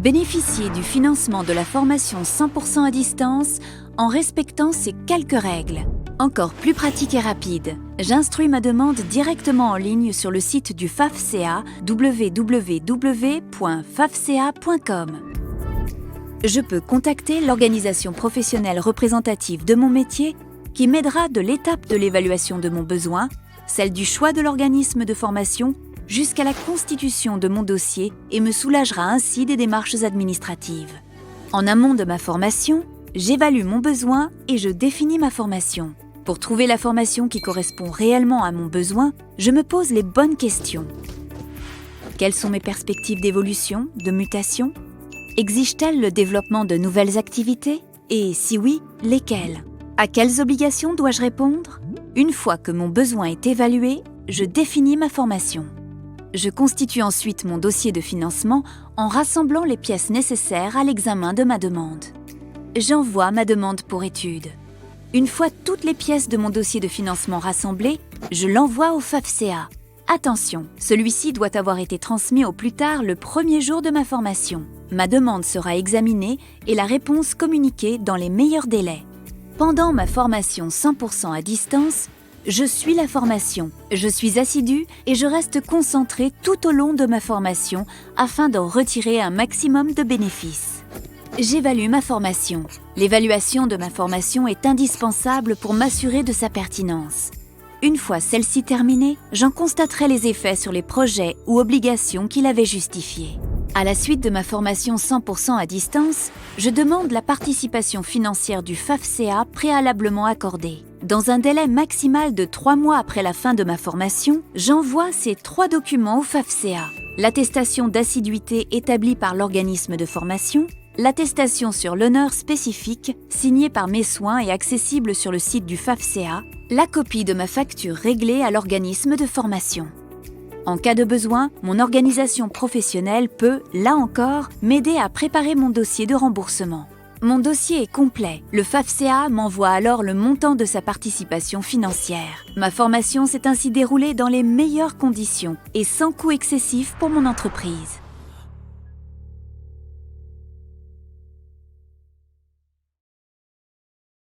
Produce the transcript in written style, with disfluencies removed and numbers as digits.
Bénéficier du financement de la formation 100% à distance en respectant ces quelques règles. Encore plus pratique et rapide, j'instruis ma demande directement en ligne sur le site du FAFSEA www.fafsea.com. Je peux contacter l'organisation professionnelle représentative de mon métier qui m'aidera de l'étape de l'évaluation de mon besoin, celle du choix de l'organisme de formation, jusqu'à la constitution de mon dossier et me soulagera ainsi des démarches administratives. En amont de ma formation, j'évalue mon besoin et je définis ma formation. Pour trouver la formation qui correspond réellement à mon besoin, je me pose les bonnes questions. Quelles sont mes perspectives d'évolution, de mutation? Exige-t-elle le développement de nouvelles activités? Et si oui, lesquelles? À quelles obligations dois-je répondre? Une fois que mon besoin est évalué, je définis ma formation. Je constitue ensuite mon dossier de financement en rassemblant les pièces nécessaires à l'examen de ma demande. J'envoie ma demande pour étude. Une fois toutes les pièces de mon dossier de financement rassemblées, je l'envoie au FAFSEA. Attention, celui-ci doit avoir été transmis au plus tard le premier jour de ma formation. Ma demande sera examinée et la réponse communiquée dans les meilleurs délais. Pendant ma formation 100% à distance, je suis la formation, je suis assidue et je reste concentrée tout au long de ma formation afin d'en retirer un maximum de bénéfices. J'évalue ma formation. L'évaluation de ma formation est indispensable pour m'assurer de sa pertinence. Une fois celle-ci terminée, j'en constaterai les effets sur les projets ou obligations qui l'avaient justifiée. À la suite de ma formation 100% à distance, je demande la participation financière du FAFSEA préalablement accordée. Dans un délai maximal de 3 mois après la fin de ma formation, j'envoie ces 3 documents au FAFSEA. L'attestation d'assiduité établie par l'organisme de formation, l'attestation sur l'honneur spécifique signée par mes soins et accessible sur le site du FAFSEA, la copie de ma facture réglée à l'organisme de formation. En cas de besoin, mon organisation professionnelle peut, là encore, m'aider à préparer mon dossier de remboursement. Mon dossier est complet. Le FAFSEA m'envoie alors le montant de sa participation financière. Ma formation s'est ainsi déroulée dans les meilleures conditions et sans coût excessif pour mon entreprise.